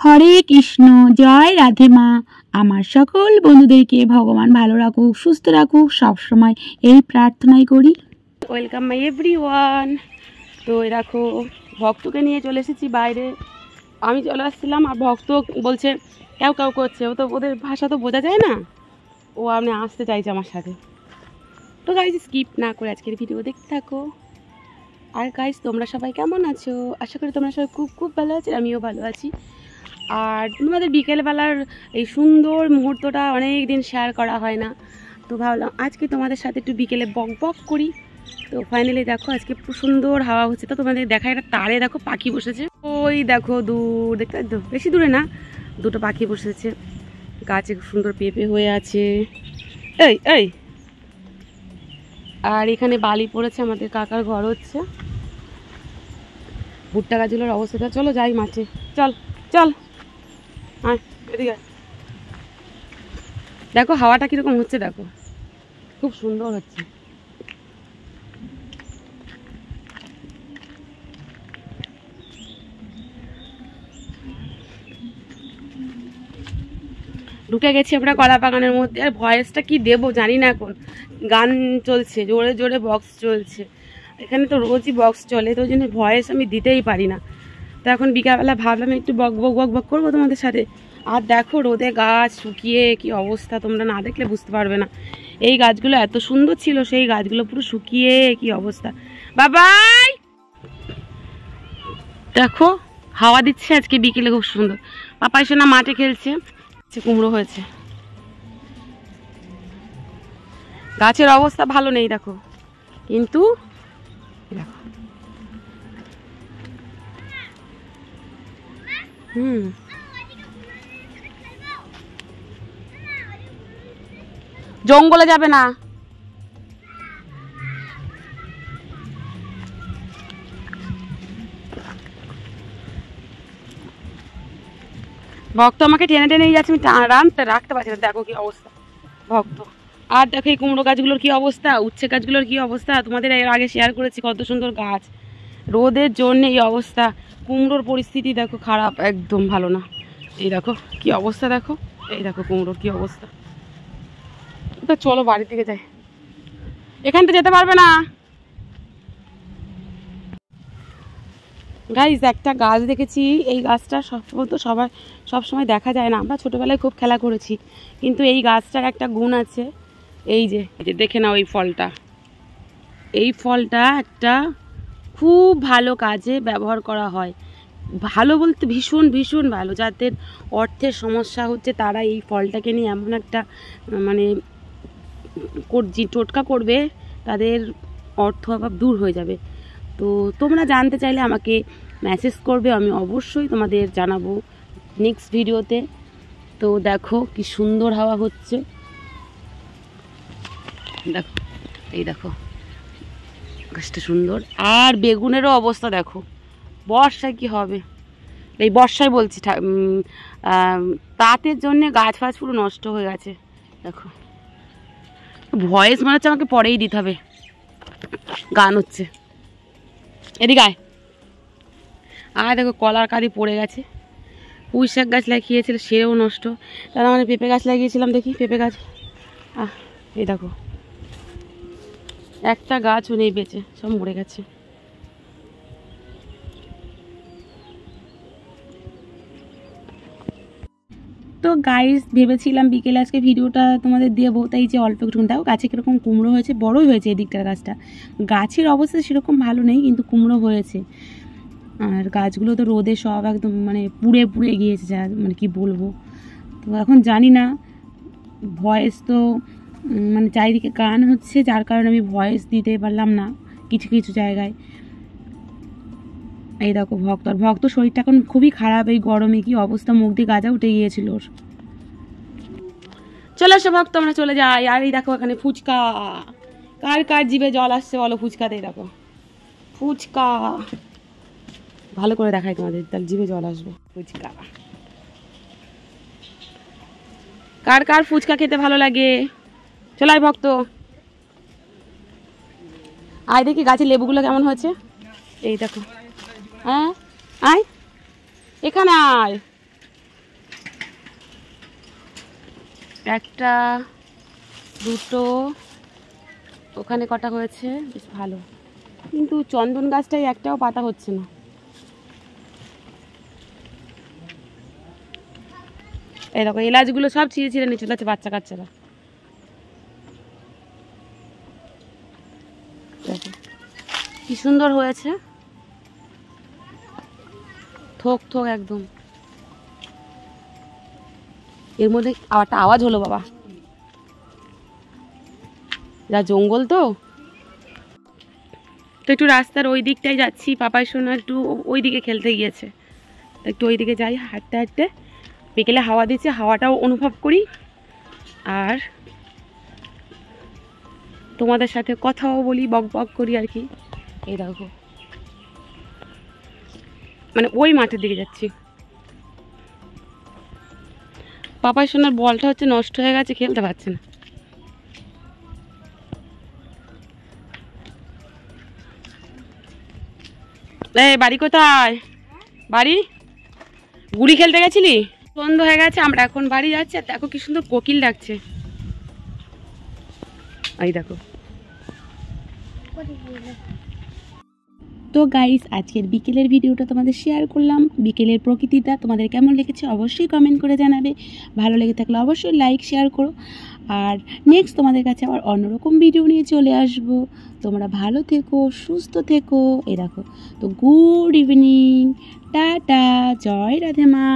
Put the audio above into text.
হরে কৃষ্ণ, জয় রাধে মা। আমার সকল বন্ধুদেরকে ভগবান ভালো রাখুক, সুস্থ রাখুক, সবসময় এই প্রার্থনাই করি। Welcome my everyone. তো দেখো, ভক্তকে নিয়ে চলে এসেছি বাইরে। আমি চলে আসছিলাম আর ভক্ত বলছে কেউ কেউ করছে, ও তো ওদের ভাষা তো বোঝা যায় না, ও আপনি আসতে চাইছে আমার সাথে। তো গাইজ স্কিপ না করে আজকের ভিডিও দেখতে থাকো। আর গাইজ তোমরা সবাই কেমন আছো? আশা করি তোমরা সবাই খুব খুব ভালো আছো, আমিও ভালো আছি। আর তোমাদের বিকেলবেলার এই সুন্দর মুহূর্তটা অনেক দিন শেয়ার করা হয় না, তো ভাবলাম আজকে তোমাদের সাথে একটু বিকেলে বক বক করি। তো ফাইনালি দেখো আজকে খুব সুন্দর হাওয়া হচ্ছে। তো তোমাদের দেখা একটা তারে দেখো পাখি বসেছে, ওই দেখো দূর দেখতে, তো বেশি দূরে না, দুটো পাখি বসেছে। গাছে খুব সুন্দর পেঁপে হয়ে আছে। এই এই আর এখানে বালি পড়েছে, আমাদের কাকার ঘর হচ্ছে। ভুট্টা গাছগুলোর অবস্থাটা, চলো যাই মাঠে, চল চল। হ্যাঁ এদিকে দেখো হাওয়াটা কিরকম হচ্ছে, দেখো খুব সুন্দর হচ্ছে। ঢুকে গেছি আমরা কলা বাগানের মধ্যে। আর ভয়েসটা কি দেবো জানি না, এখন গান চলছে, জোরে জোরে বক্স চলছে। এখানে তো রোজই বক্স চলে, তো ওই জন্য ভয়েস আমি দিতেই পারি না। তো এখন বিকালবেলা ভাবলাম একটু বক বক বক বক করবো তোমাদের সাথে। আর দেখো রোদে গাছ শুকিয়ে কি অবস্থা, তোমরা না দেখলে বুঝতে পারবে না। এই গাছগুলো এত সুন্দর ছিল, সেই গাছগুলো পুরো শুকিয়ে কি অবস্থা। বাবাই দেখো হাওয়া দিচ্ছে আজকে বিকেলে, খুব সুন্দর। পাপাই সোনা মাঠে খেলছে, কুমড়ো হয়েছে। গাছের অবস্থা ভালো নেই দেখো, কিন্তু দেখো জঙ্গলে যাবে না। ভক্ত আমাকে টেনে টেনে নিয়ে যাচ্ছে, আমি রানতে রাখতে পারছি না, দেখো কি অবস্থা ভক্ত। আর দেখো এই কুমড়ো গাছগুলোর কি অবস্থা, উচ্ছে গাছগুলোর কি অবস্থা। তোমাদের এর আগে শেয়ার করেছি কত সুন্দর গাছ, রোদের জন্য এই অবস্থা। কুমড়োর পরিস্থিতি দেখো খারাপ, একদম ভালো না। এই দেখো কি অবস্থা, দেখো এই দেখো কুমড়োর কি অবস্থা। তো চলো বাড়ির দিকে যাই, এখান থেকে যেতে পারবে না। গাইজ একটা গাছ দেখেছি, এই গাছটা সবসময় দেখা যায় না। আমরা ছোটোবেলায় খুব খেলা করেছি, কিন্তু এই গাছটার একটা গুণ আছে। এই যে দেখে নাও এই ফলটা, এই ফলটা একটা খুব ভালো কাজে ব্যবহার করা হয়। ভালো বলতে ভীষণ ভীষণ ভালো। যাদের অর্থের সমস্যা হচ্ছে তারা এই ফলটাকে নিয়ে এমন একটা মানে টোটকা করবে, তাদের অর্থ অভাব দূর হয়ে যাবে। তো তোমরা জানতে চাইলে আমাকে মেসেজ করবে, আমি অবশ্যই তোমাদের জানাবো নেক্সট ভিডিওতে। তো দেখো কি সুন্দর হাওয়া হচ্ছে, দেখো এই দেখো গাছটা সুন্দর। আর বেগুনেরও অবস্থা দেখো, বর্ষায় কি হবে। এই বর্ষায় বলছি, তাঁতের জন্যে গাছ ফাছ পুরো নষ্ট হয়ে গেছে। দেখো ভয়েস মনে হচ্ছে আমাকে পরেই দিতে হবে, গান হচ্ছে। এদিকে আয়। আর দেখো কলার কাঁদি পড়ে গেছে। পুঁই শাক গাছ লাগিয়েছিল, সেও নষ্ট। তার মানে পেঁপে গাছ লাগিয়েছিলাম, দেখি পেঁপে গাছ, এই দেখো একটা গাছও নেই বেঁচে, সব মরে গেছে। তো গাইস ভেবেছিলাম বিকেলে আজকে ভিডিওটা তোমাদের দেবো, তাই যে অল্প একটু দেখো গাছে কীরকম কুমড়ো হয়েছে, বড়ই হয়েছে এদিকটার গাছটা। গাছের অবস্থা সেরকম ভালো নেই, কিন্তু কুমড়ো হয়েছে। আর গাছগুলো তো রোদে সব একদম মানে পুড়ে পুড়ে গিয়েছে, যা মানে কি বলবো। তো এখন জানি না, ভয়েস তো মানে চারিদিকে গান হচ্ছে, যার কারণে আমি ভয়েস দিতে পারলাম না কিছু কিছু জায়গায়। এই দেখো ভক্ত শরীরটা এখন খুবই খারাপ, এই গরমে কি অবস্থা, মুখ দিয়ে গাজা উঠে গিয়েছিল ওর। চলে আসো ভক্ত, আমরা চলে যাই। আর এই দেখো এখানে ফুচকা, কার কার জিভে জল আসছে বলো ফুচকাতে। দেখো ফুচকা, ভালো করে দেখাই তোমাদের, তাহলে জিভে জল আসবে। ফুচকা, কার কার ফুচকা খেতে ভালো লাগে, চলো আয় ভক্ত। আয় দেখি গাছের লেবুগুলো কেমন হয়েছে, এই দেখো। হ্যাঁ আয় এখানে আয়, একটা, দুটো, ওখানে কটা হয়েছে, বেশ ভালো। কিন্তু চন্দন গাছটাই একটাও পাতা হচ্ছে না। এই দেখো এলাচগুলো সব ছিঁড়ে ছিঁড়ে নিয়ে চলে যাচ্ছে বাচ্চা কাচ্চারা। দেখো কি সুন্দর হয়েছে, থোক থোক একদম। এর মধ্যে একটা আওয়াজ হলো বাবা, যা জঙ্গল তো একটু রাস্তার ওই দিকটাই যাচ্ছি। পাপাই সোনা একটু ওই দিকে খেলতে গিয়েছে, একটু ওই দিকে যাই হাঁটতে হাঁটতে। বিকেলে হাওয়া দিচ্ছে, হাওয়াটাও অনুভব করি আর তোমাদের সাথে কথাও বলি, বক বক করি আর কি। এই দেখো মানে ওই মাঠের দিকে যাচ্ছি। পাপাই সোনার বলটা হচ্ছে নষ্ট হয়ে গেছে, খেলতে পারছে না। এই বাড়ি কোথায়? বাড়ি গুড়ি খেলতে গেছিলি? সন্ধ্যা হয়ে গেছে, আমরা এখন বাড়ি যাচ্ছি। আর দেখো কি সুন্দর কোকিল ডাকছে, এই দেখো। তো গাইস, আজকের বিকেলের ভিডিওটা তোমাদের শেয়ার করলাম। বিকেলের প্রকৃতিটা তোমাদের কেমন লেগেছে অবশ্যই কমেন্ট করে জানাবে। ভালো লেগে থাকলে অবশ্যই লাইক শেয়ার করো। আর নেক্সট তোমাদের কাছে আবার অন্যরকম ভিডিও নিয়ে চলে আসব। তোমরা ভালো থেকো, সুস্থ থেকো। এই দেখো, তো গুড ইভিনিং, টাটা, জয় রাধে মা।